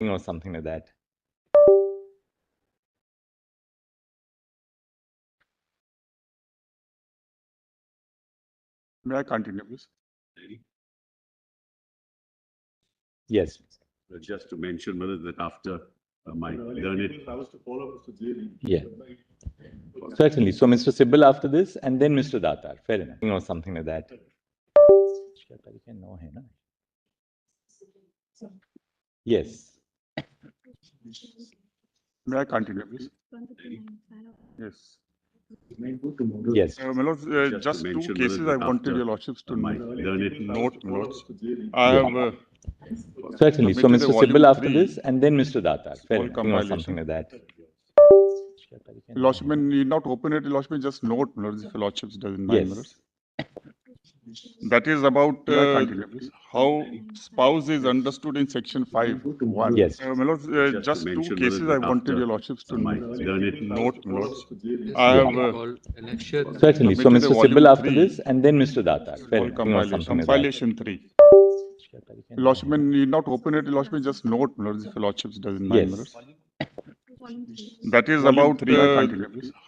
or something like that. May I continue, please? Yes. Just to mention whether that after my learned. Yeah. Certainly. So Mr. Sibal after this, and then Mr. Datar. Fair enough. Or something like that. Yes. May I continue, please? Yes. Yes. My lords, just two mention cases whether I wanted after your lordships to my learned. note, my lords. I have Certainly. So submitted Mr. a volume Sibal after 3, this, and then Mr. Datar. Fair small enough. Or compilation. something like that. Lordship need not open it, lordship just note, my lords, if your lordships does in 9 Yes. minutes. That is about how spouse is understood in section 5(1). Yes. My lords, just two mention cases whether I wanted after your lordships to my learned. note, my lords. I have Certainly. So submitted a Mr. volume Sibal after 3, this, and then Mr. Datar. Fair small enough. Or something like that. compilation 3. Lordship need not open it, lordship just note, my lords, if your lordships does in 9 Yes. minutes. That is about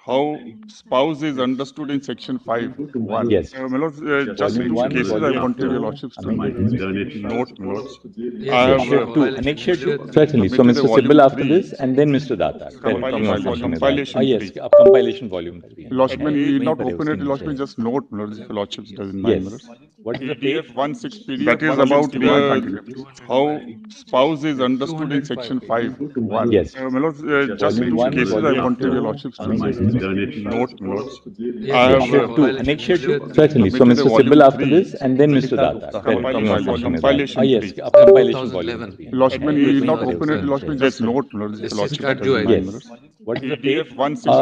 how spouse is understood in section 5(1). Yes. My lords, just Volume two one, cases I volume wanted two, your lordships to My learned. note, my lords. I Yes. have Certainly. So submitted a Mr. volume Sibal after 3, this, and then Mr. Datar. Fair enough. Or something like that. compilation Yes. 3. Compilation volume 3. Lordship need not Nahi open padhe it, uske lordship niche. just note, my lords, if your lordships does in 9 Yes. minutes. What is the date? That is about how spouse is understood in section 5(1). Yes. My lords, just Volume two one, cases I volume wanted your two, lordships to My learned. note, my lords. I Yes. have Annexure 2. Certainly. So submitted Mr. a volume Sibal after 3, this, and then Mr. Datar. Fair enough. Or something like that. compilation Yes. 3. Compilation volume 3. Lordship need not open it, Nahi lordship just note, my lords, if your lordships does in 9 Yes. minutes. What is the date? That is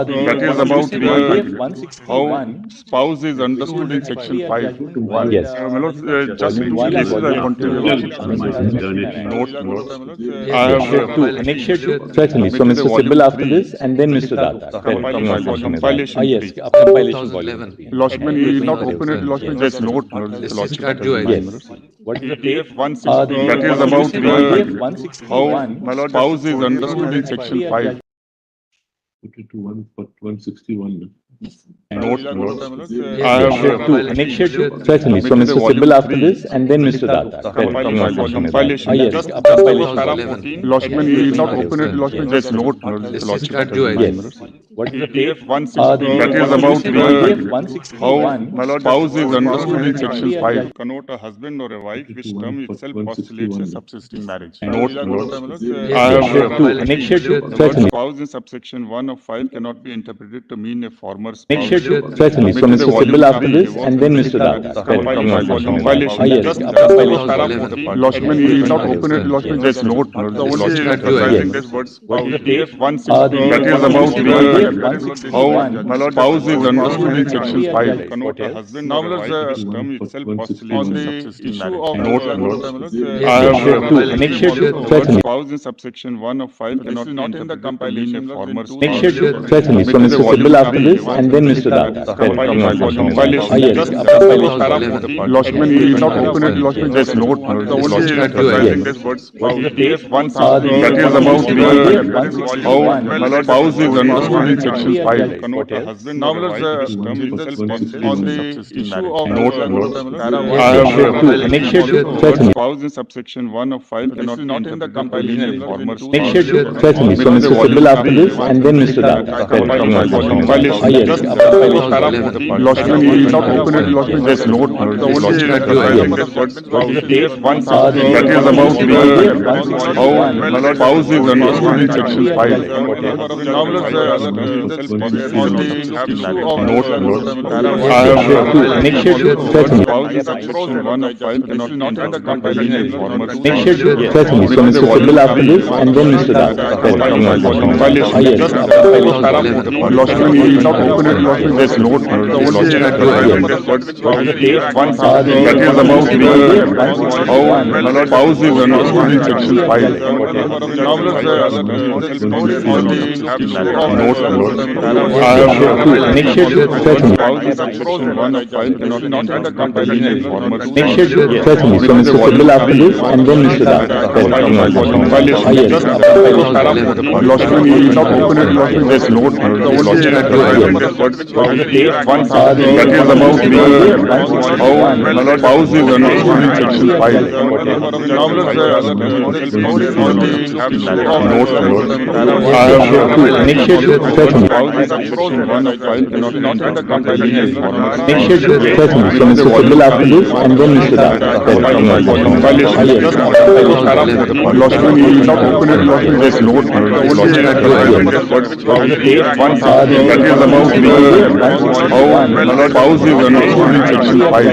about PDF how 161. spouse is understood in section 5(1). Yes. My lords, just Volume two one, cases I volume wanted your two. lordships to My learned. note, my lords. I Annexure have 2. Annexure 2. Certainly. So submitted a Mr. volume Sibal after 3, this, and then Mr. Datar. Fair enough. Or something like that. compilation Yes. 3. Compilation volume 3. Lordship need not Nahi open it, padhe lordship uske just niche. note, my lords, if your lordships does in 9 Yes. minutes. What is the date? That is about PDF how 161. spouse is understood in section 5. Put it to 161. Note, my lords. I Annexure have 2. Annexure 2. Certainly. So Mr. Sibal after this, and then Mr. Datar. Fair enough. Or something like that. Yes. Compilation volume. lordship need not open it, lordship just note, my lords, if your lordships does in 9 Yes. minutes. What is the date? That is about PDF how 161. spouse is understood in section 5. Connote a husband or a wife, which term itself postulates a subsisting marriage. Note, my lords. I Annexure have 2. Annexure 2. the word Certainly. spouse in subsection 1 of 5 cannot be interpreted to mean a former spouse. Annexure 2. Certainly. So Mr. Sibal after this, and then Mr. Datar. Fair enough. Or something like that. Yes. Compilation volume. Lordship need not open it, lordship just note, my lords, if your lordships does in 9 minutes. What is the date? That is about how how spouse is understood in section 5. What else? Husband or a wife, which term itself postulates a subsisting marriage. Note, I Annexure have 2. Annexure 2. Certainly. spouse in subsection 1 of 5 cannot be interpreted to mean a former spouse. Annexure 2. Certainly. So Mr. Sibal after this, and then Mr. Datar. Fair enough. Or something like that. Yes. Compilation. Lordship need not open it, lordship just note, my lords, if your lordships does in 9 minutes. What is the date? That is about how spouse is understood in section 5. What else? Husband or a wife, which term itself postulates a subsisting marriage. Note, I Annexure 2. have Annexure 2. Certainly. spouse in subsection 1 of 5 cannot be interpreted to mean a former spouse. Annexure 2. Certainly. So Mr. Sibal after this, and then Mr. Datar. Fair enough. Or something like that. Yes. Compilation. Lordship need not open it, lordship just note, my lords, if your lordships does in 9 minutes. What is the date? That is about how spouse is understood in section 5. Note, I have Annexure 2. Certainly. spouse in subsection 1 of 5 cannot be interpreted to mean a former spouse. Annexure 2. Certainly. So Mr. Sibal after this, and then Mr. Datar. Fair enough. Or something like that. Yes. Compilation. Lordship need not open it, lordship just note, my lords, if your lordships does in 9 minutes. That is about how spouse is understood in section 5. Note, Certainly. So Mr. Sibal after this, and then Mr. Datta. Lordship, you not open it, Lordship, just note, Lordship, that is about how spouse is understood in section 5. Certainly. So Mr. Sibal after this, and then Mr. Datta. Lordship, you not open it, Lordship, just note, Lordship, that is about how spouse is understood in section 5.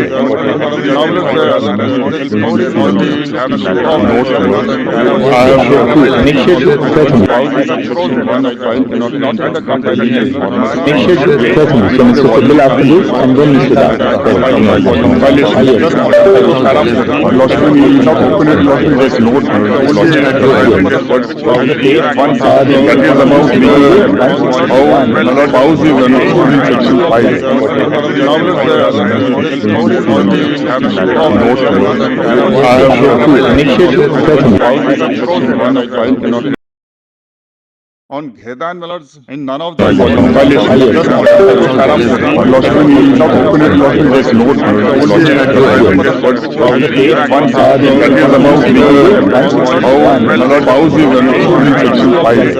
Certainly. So Mr. Sibal after this, and then Mr. Datta. Lordship, you not open it, Lordship, just note, Lordship, that is about how spouse is understood in section 5. On Ghedan Millards, in none of the Lordship, you not open it, Lordship, just note, Lordship, that is about how spouse is understood in section 5.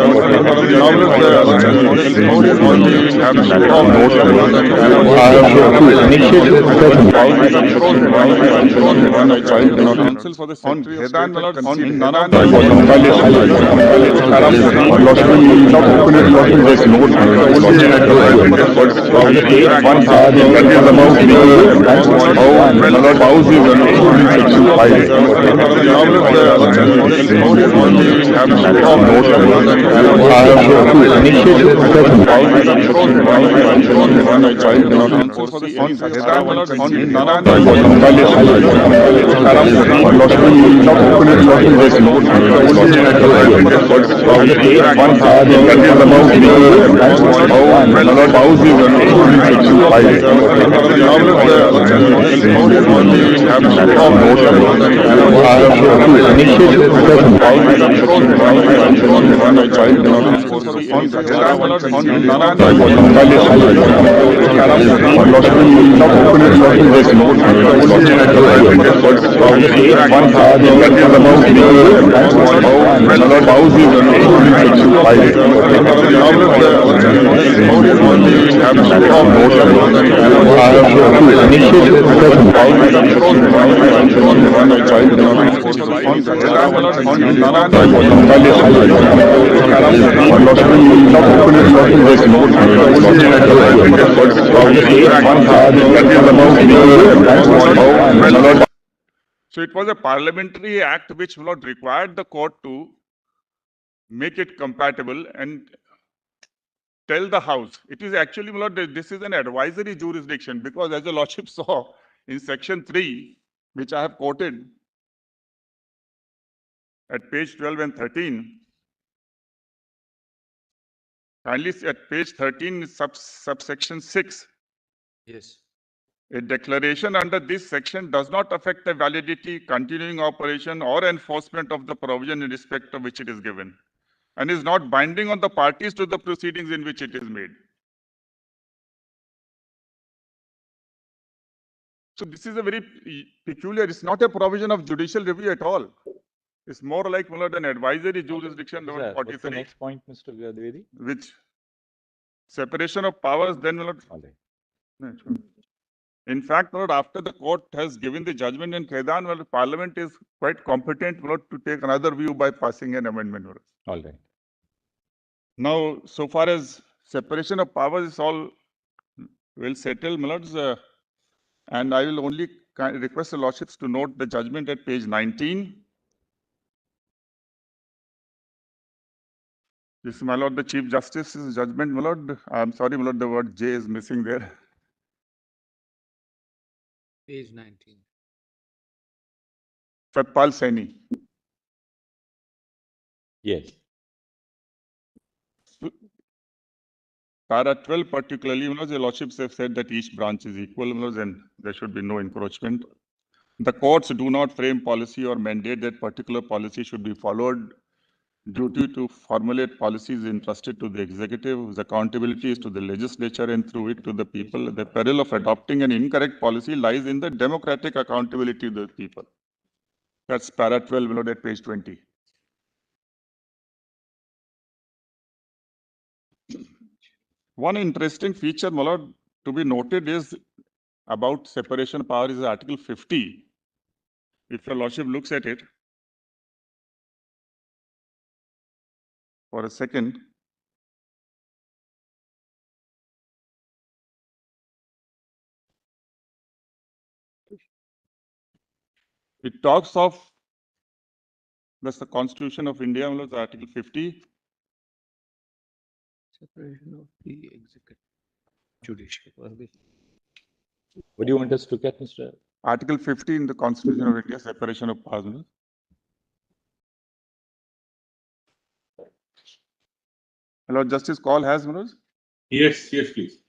Council for the on Ghedan Millards, in none of the Lordship, you not open it, Lordship, just note, Lordship, that is about how spouse is understood in section 5. Council for the on Ghedan Millards, in none of the Lordship, you not open it, Lordship, just note, Lordship, that is about how spouse is understood in section 5. So it was a parliamentary act which required the court to make it compatible and tell the House. It is actually, this is an advisory jurisdiction, because as the Lordship saw in section 3, which I have quoted at page 12 and 13, kindly see at page 13, subsection 6. Yes. A declaration under this section does not affect the validity, continuing operation, or enforcement of the provision in respect of which it is given, and is not binding on the parties to the proceedings in which it is made. So this is a very peculiar, it's not a provision of judicial review at all. It's more like an advisory jurisdiction. What's the next point, Mr. Dwivedi? Which separation of powers, then All right. in fact, after the court has given the judgment in Ghedan, Parliament is quite competent to take another view by passing an amendment. All right. Now, so far as separation of powers is all well settled, Millards, and I will only request the Lordships to note the judgment at page 19. This is, my Lord, the Chief Justice's judgment, my Lord. I'm sorry, my Lord, the word J is missing there. Page 19. Satpal Saini. Yes. Para 12 particularly, the lordships have said that each branch is equal, and there should be no encroachment. The courts do not frame policy or mandate that particular policy should be followed. Duty to formulate policies entrusted to the executive, whose accountability is to the legislature and through it to the people. The peril of adopting an incorrect policy lies in the democratic accountability of the people. That's para 12 at page 20. One interesting feature, my lord, to be noted is about separation of power is Article 50. If your lordship looks at it for a second, it talks of, that's the Constitution of India, my lord, Article 50. Separation of the executive judicial. What do you want us to look at, Mr.? Article 50 in the Constitution of India, separation of powers. Hello, Justice Call has, Manoj? Yes, please.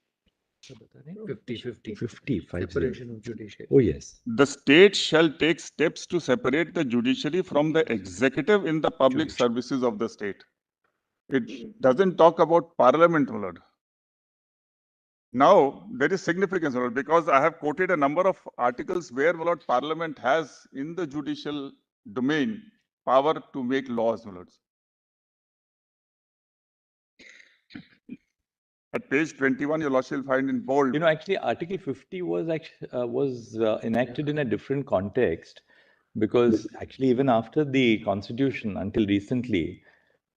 50-50. 50, 50. Separation of judiciary. Oh, yes. The state shall take steps to separate the judiciary from the executive in the public Judiciary. services of the state. It doesn't talk about parliament, my lord. Now, there is significance, my lord, because I have quoted a number of articles where, my lord, parliament has in the judicial domain power to make laws, my lords. At page 21, your lordship will find in bold. You know, actually, Article 50 was enacted in a different context, because actually, even after the Constitution, until recently,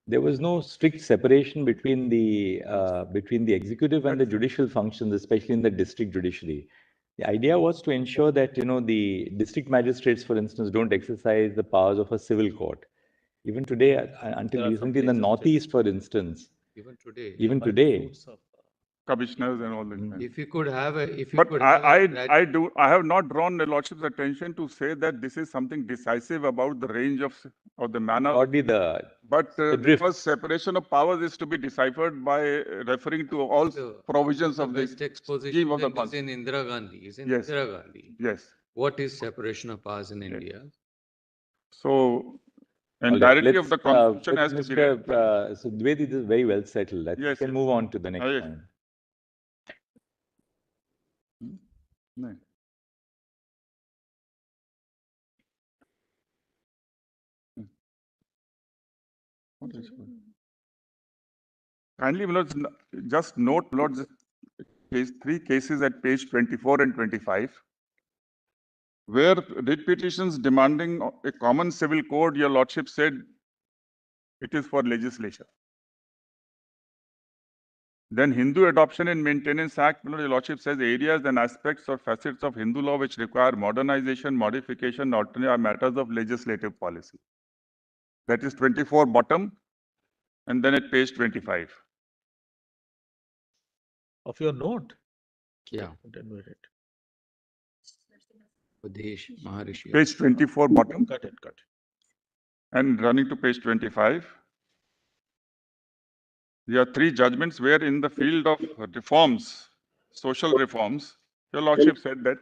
there was no strict separation between the executive and the judicial functions, especially in the district judiciary. The idea was to ensure that, you know, the district magistrates, for instance, don't exercise the powers of a civil court. Even today, until recently, in the Northeast, for instance, Even today. Commissioners and all that. If you could have a, But I have not drawn the lordship's attention to say that this is something decisive about the range of the manner. broadly the But drift. because separation of powers is to be deciphered by referring to all provisions of the best exposition scheme of the is in Indira Gandhi. Is in Yes. Indira Gandhi. Yes. What is separation of powers in India? So, All right, entirety of let's, the constitution with has to be read. So Dwivedi, this is very well settled. That Yes, we can yes. move on to the next yes. point. No. What is it? Kindly, my lords, just note, my lords, three cases at page 24 and 25, where writ petitions demanding a common civil code, your lordship said it is for legislature. Then Hindu Adoption and Maintenance Act, your lordship says areas and aspects or facets of Hindu law which require modernization, modification, alternate are matters of legislative policy. That is 24 bottom, and then at page 25. Of your note? Yeah. Then read it. Udesh, Maharishi. Page 24 bottom, Got it. and running to page 25. There are three judgments where in the field of reforms, social reforms, your lordship said that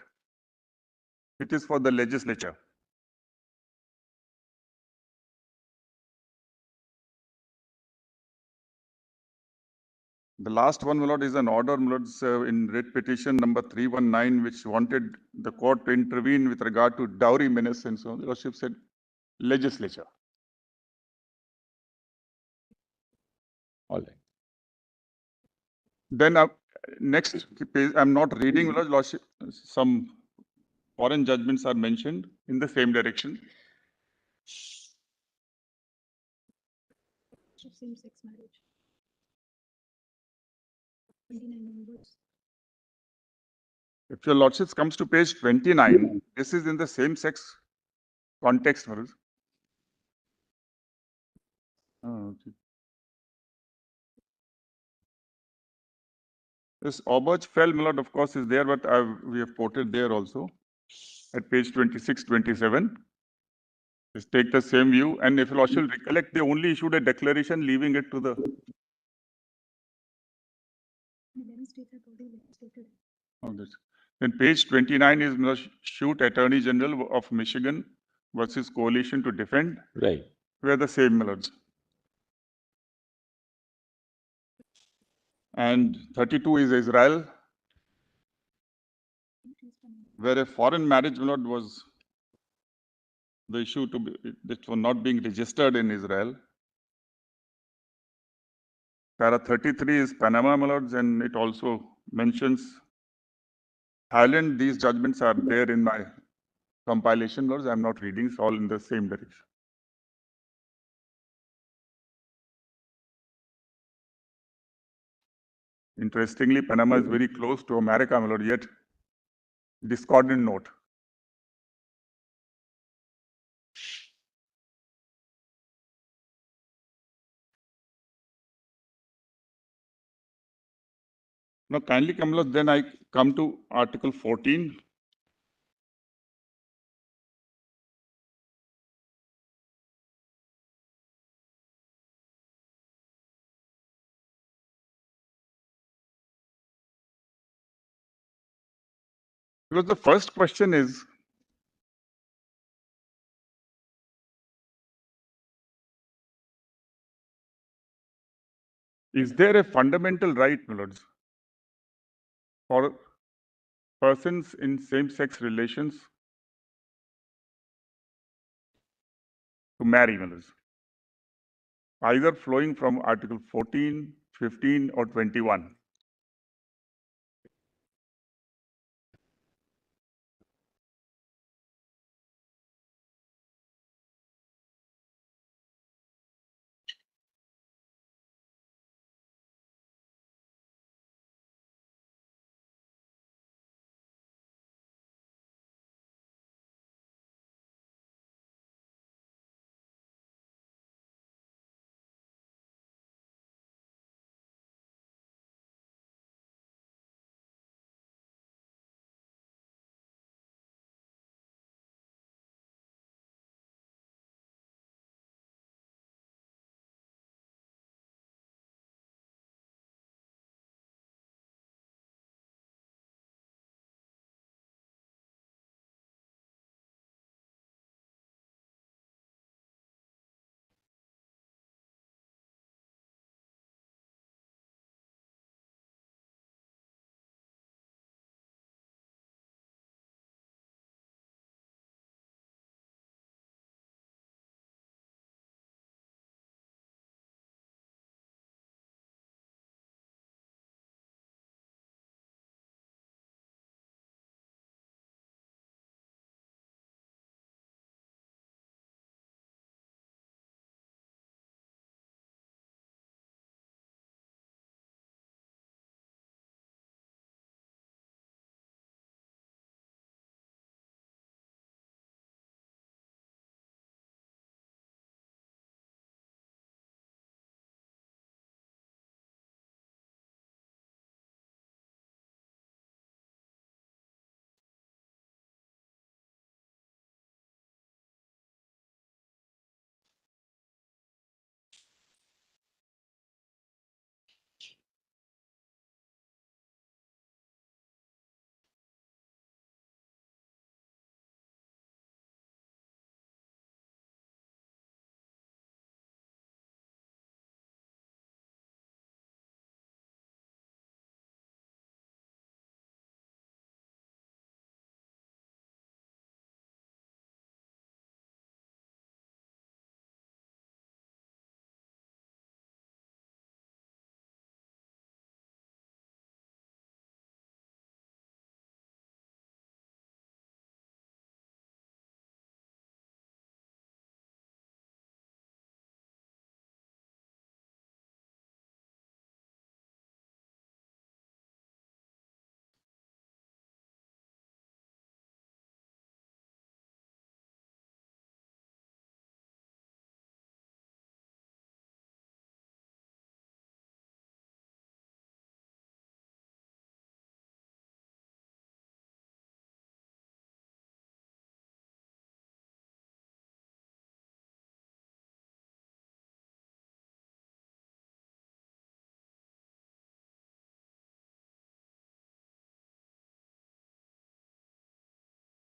it is for the legislature. The last one, my lord, is an order, my lords, in writ petition number 319, which wanted the court to intervene with regard to dowry menace and so on. Your lordship said legislature. All right. Then next page, I'm not reading, my lordship, some foreign judgments are mentioned in the same direction. Same-sex marriage. 29 onwards. If your lordships comes to page 29, this is in the same sex context, my lords. Oh, okay. This Obergefell, my lord, of course, is there, but we have quoted there also at page 26, 27. Just take the same view, and if your lordship recollect, they only issued a declaration leaving it to the Foreign states have already legislated. Oh, this. Then page 29 is shoot Attorney General of Michigan versus Coalition to Defend. Right. We are the same, my lords. And 32 is Israel, where a foreign marriage, my lord, was the issue to be, it was not being registered in Israel. Para 33 is Panama, my lords, and it also mentions Thailand. These judgments are there in my compilation, lords. I'm not reading, it's all in the same direction. Interestingly, Panama is very close to America, my lord, yet discordant note. Now, kindly come, lords, then I come to Article 14. Because the first question is there a fundamental right, my lords, for persons in same-sex relations to marry, my lords, either flowing from Article 14, 15, or 21?